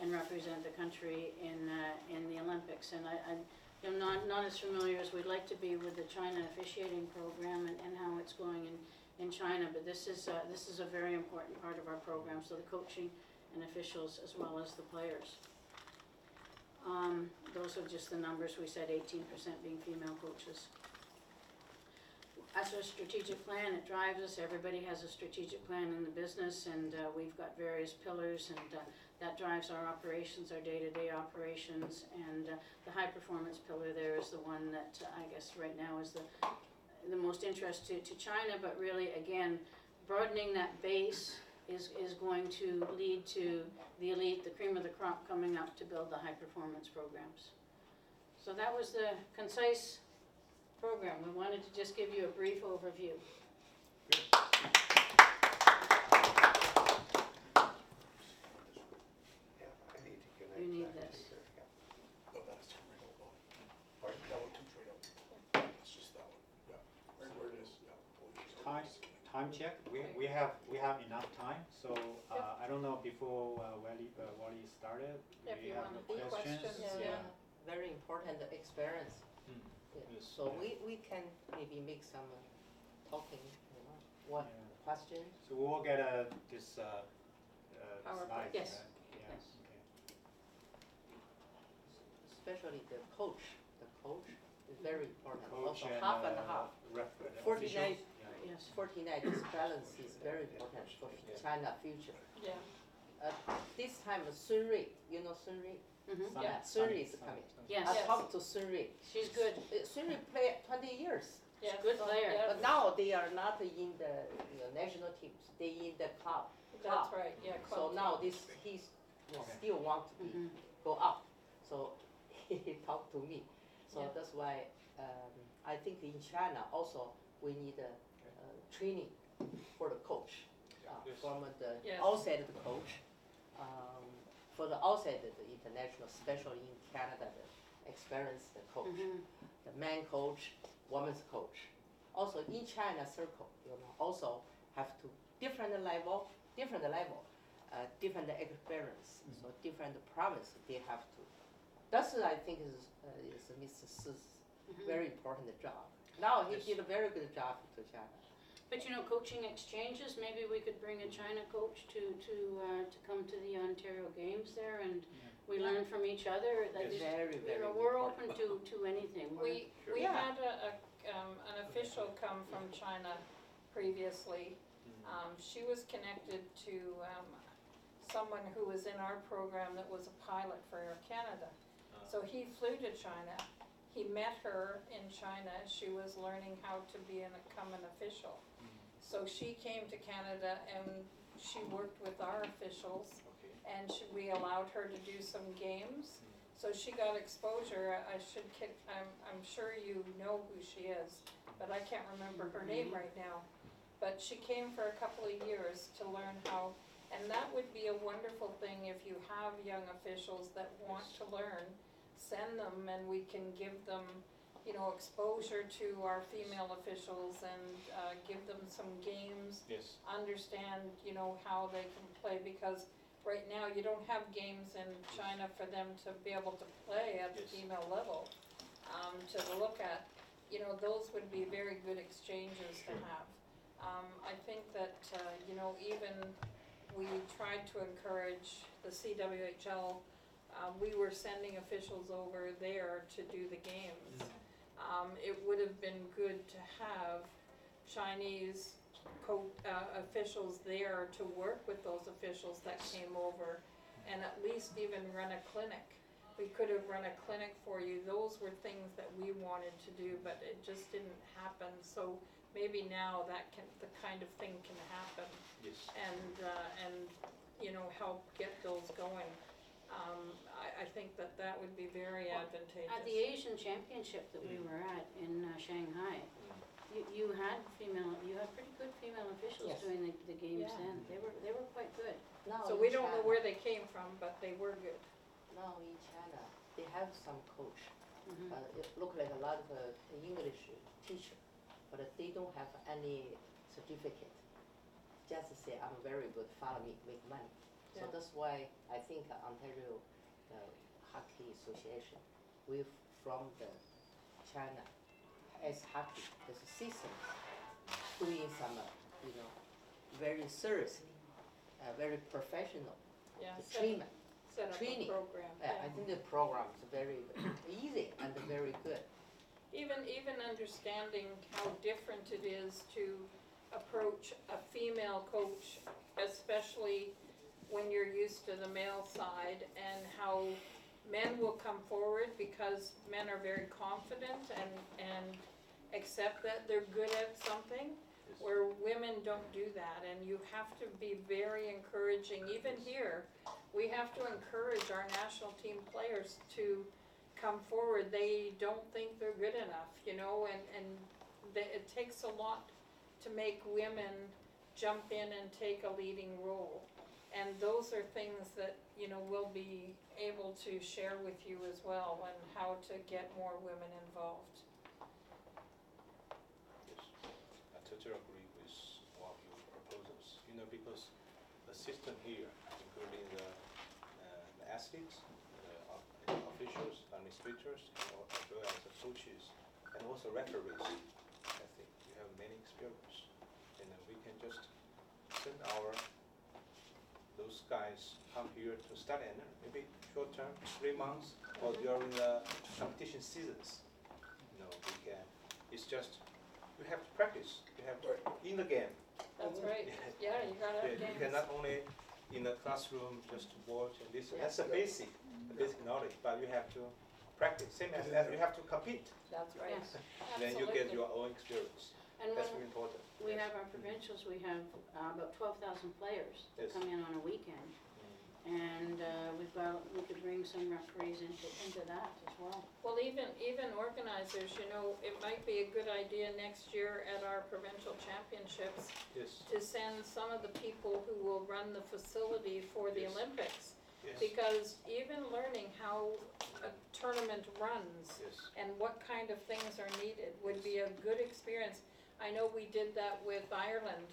and represent the country in the Olympics. And I'm not as familiar as we'd like to be with the China officiating program and how it's going in China, but this is a very important part of our program, so the coaching and officials as well as the players. Those are just the numbers. We said 18% being female coaches. As our strategic plan, it drives us. Everybody has a strategic plan in the business, and we've got various pillars, and that drives our operations, our day-to-day operations, and the high performance pillar there is the one that I guess right now is the most interest to China, but really again, broadening that base is going to lead to the elite, the cream of the crop coming up to build the high performance programs. So that was the concise program. We wanted to just give you a brief overview. Good. You need this. No, that's too right over. Pardon? That one too straight up. It's just that one. Yeah. Right where it is. Yeah. Time check. We have enough time. So I don't know before Wally started. If you have want questions, yeah. Very important experience. Yes. So we can maybe make some talking. What question? So we will get this PowerPoint. slide. Yes. Right? Yeah. Yes. Okay. Especially the coach. The coach is very important. Coach Also and, half and half. 49. Yes. 49. This balance is very important for China future. Yeah. This time Sun Rui, you know Sun Rui? Mm-hmm. Yeah, Sun Rui is coming. Yes. I talked to Sun Rui. She's good. Sun Rui played 20 years. Yeah. Good player. Yeah. But now they are not in the national teams. They in the club. That's right. Yeah. So club now team. he's Okay. still want to be, Mhm. go up. So he talked to me. So Yeah. that's why I think in China also we need training for the coach. Yes. From the Yes. outside the coach. For the outside the international, especially in Canada, the experienced coach. Mhm. The man coach, women's coach. Also in China circle, also have to different level, different experience. So different province they have to. That's I think is Mr. Si's very important job. Now he did a very good job to China. But coaching exchanges, maybe we could bring a China coach to come to the Ontario Games there, and we learn from each other. That It's is, very, very we're important. open to anything. We had an official come from China previously. She was connected to someone who was in our program that was a pilot for Air Canada. So he flew to China. He met her in China. She was learning how to become an official. So she came to Canada and she worked with our officials, Okay. and we allowed her to do some games. So she got exposure. I'm sure you know who she is, but I can't remember her name right now. But she came for a couple of years to learn how, and that would be a wonderful thing if you have young officials that want to learn. Send them, and we can give them, exposure to our female officials and give them some games. Yes. Understand, how they can play, because right now you don't have games in China for them to be able to play at the Yes. female level. To look at, those would be very good exchanges to have. I think that, even we tried to encourage the CWHL. We were sending officials over there to do the games. It would have been good to have Chinese officials there to work with those officials that came over, and at least even run a clinic. We could have run a clinic for you. Those were things that we wanted to do, but it just didn't happen. So maybe now the kind of thing can happen, Yes. and help get those going. I think that would be very advantageous. At the Asian Championship that we were at in Shanghai, you had pretty good female officials Yes. doing the games Yeah. then. They were quite good. Now So in we don't know China- where they came from, but they were good. Now in China, they have some coach. Mhm. It look like a lot of English teacher, but they don't have any certificate. Just say I'm very good, follow me, make money. So Yeah. that's why I think Ontario Hockey Association, we from the China as hockey, there's a system doing some, very seriously, very professional Yeah, the set treatment. up a training. program, I think the program is very easy and very good. Even understanding how different it is to approach a female coach, especially when you're used to the male side, and how men will come forward because men are very confident and accept that they're good at something, where women don't do that, and you have to be very encouraging. Even here, we have to encourage our national team players to come forward. They don't think they're good enough, and it takes a lot to make women jump in and take a leading role. And those are things that, we'll be able to share with you as well, and how to get more women involved. Yes, I totally agree with one of your proposals. Because the system here, including the athletes, the officials, administrators, as well as the coaches, and also referees, I think we have many experience, and we can just send those guys come here to study, and maybe short term, 3 months, or during the competition seasons. We can. It's just we have to practice. You have to in the game. That's right, yeah, you gotta have You games. cannot only in the classroom just to watch and listen. That's the basic knowledge, but you have to practice. Same as that, you have to compete. That's right, Yes. Then you get absolutely. your own experience. And That's when really important. we Yes. have our provincials, we have about 12,000 players that Yes. come in on a weekend. And we could bring some referees into that as well. Well, even organizers, it might be a good idea next year at our provincial championships Yes. to send some of the people who will run the facility for the Yes. Olympics. Yes. Because even learning how a tournament runs Yes. and what kind of things are needed would be a good experience. I know we did that with Ireland,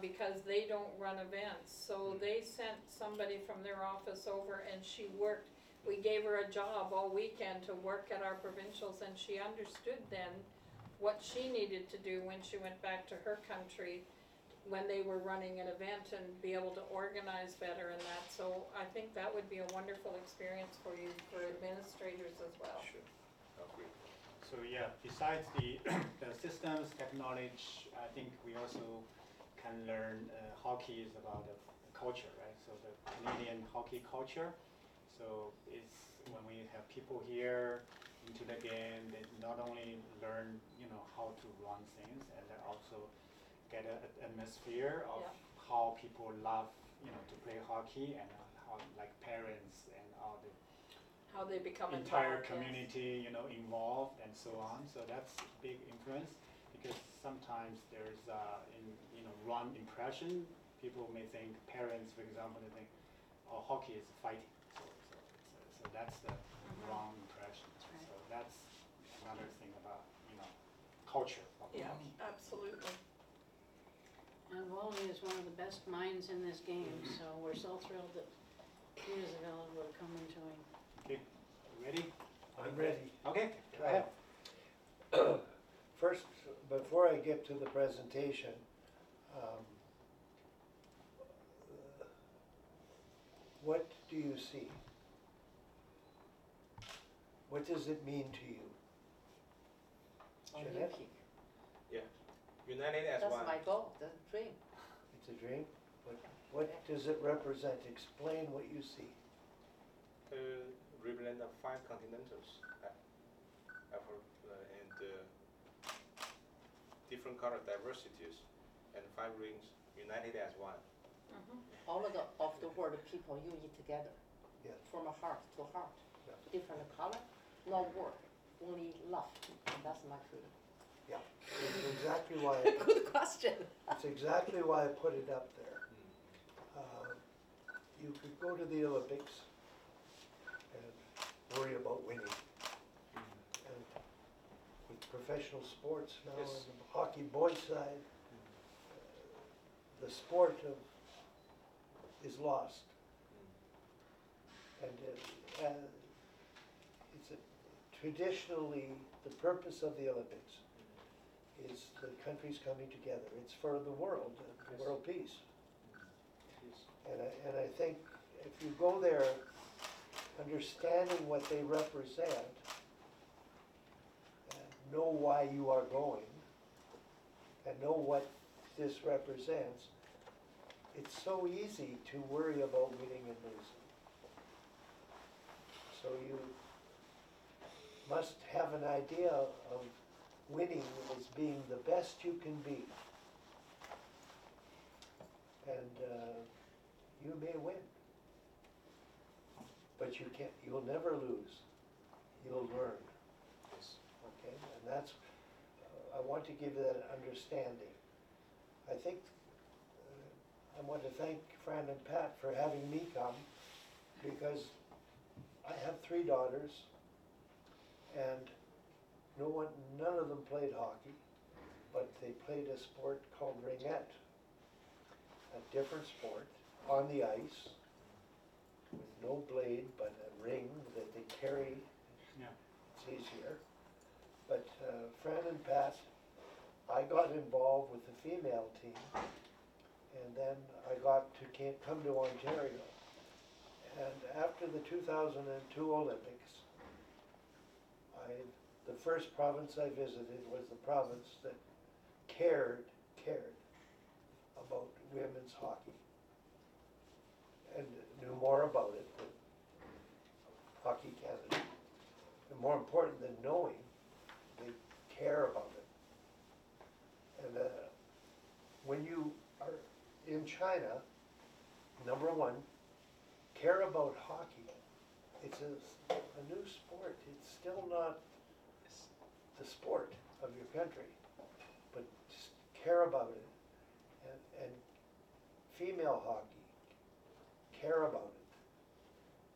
because they don't run events, so they sent somebody from their office over, and she worked. We gave her a job all weekend to work at our provincials, and she understood then what she needed to do when she went back to her country, when they were running an event, and be able to organize better and that. So I think that would be a wonderful experience for you, for administrators as well. Sure. Agree. So yeah, besides the systems, technology, I think we also can learn hockey is about the culture, right? So the Canadian hockey culture. So it's when we have people here into the game, they not only learn, how to run things, and they also get an atmosphere of Yeah. how people love, to play hockey, and how like parents and all the How they become entire involved, yes. community, involved and so on. So that's big influence, because sometimes there's wrong impression. People may think, parents, for example, they think, oh, hockey is fighting. So that's the wrong impression. right. So that's another thing about culture of Yeah, hockey. absolutely. And Wally is one of the best minds in this game, so we're so thrilled that he is available to come and join. Okay, ready? I'm ready. Okay, go ahead. First, before I get to the presentation, what do you see? What does it mean to you? Jeanette? Olympic. United as That's one. my goal, that's a dream. It's a dream? What does it represent? Explain what you see. Represent the 5 continentals, and different color diversities, and 5 rings united as one. All of the world people unite together. Yeah. From a heart to heart. Yeah. Different color, no word, only love. That's my dream. Yeah, it's exactly why, Good question. it's exactly why I put it up there. You could go to the Olympics and worry about winning. And with professional sports now, Yes. on the hockey boys side, the sport is lost. traditionally, the purpose of the Olympics is the countries coming together. It's for the world, Yes. world peace. Yes. And I think if you go there understanding what they represent and know why you are going and know what this represents, it's so easy to worry about winning and losing. So you must have an idea of winning as being the best you can be. And you may win, but you'll never lose. You'll learn, Yes. okay? And that's, I want to give you that understanding. I think, I want to thank Fran and Pat for having me come, because I have 3 daughters, and none of them played hockey, but they played a sport called ringette, a different sport, on the ice, with no blade, but a ring that they carry. Yeah. It's easier. But Fran and Pat, I got involved with the female team, and then I got to come to Ontario. And after the 2002 Olympics, the first province I visited was the province that cared about women's hockey and knew more about it than Hockey Canada. And more important than knowing, they care about it. And when you are in China, number one, care about hockey. It's a new sport. It's still not the sport of your country, but just care about it. And female hockey, care about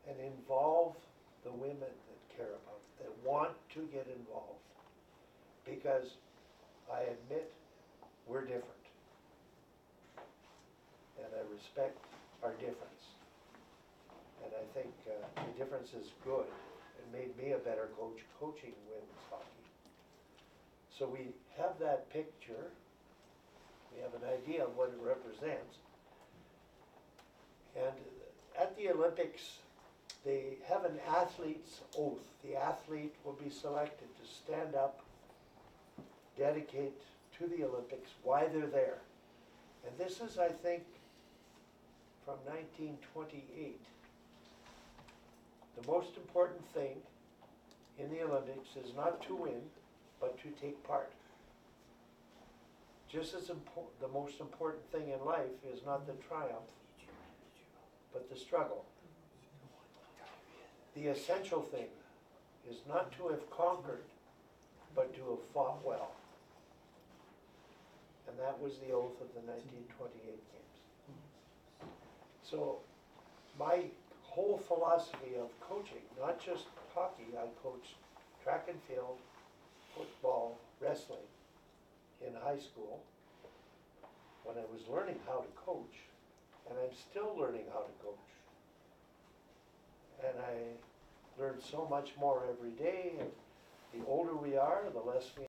it. And involve the women that care about it, that want to get involved. Because I admit we're different. And I respect our difference. And I think the difference is good. It made me a better coach coaching women's hockey. So we have that picture. We have an idea of what it represents. And at the Olympics, they have an athlete's oath. The athlete will be selected to stand up, dedicate to the Olympics why they're there. And this is, I think, from 1928. The most important thing in the Olympics is not to win, but to take part. Just as the most important thing in life is not the triumph, but the struggle. The essential thing is not to have conquered, but to have fought well. And that was the oath of the 1928 Games. So my whole philosophy of coaching, not just hockey, I coached track and field, football, wrestling in high school when I was learning how to coach, and I'm still learning how to coach. And I learn so much more every day, and the older we are, the less we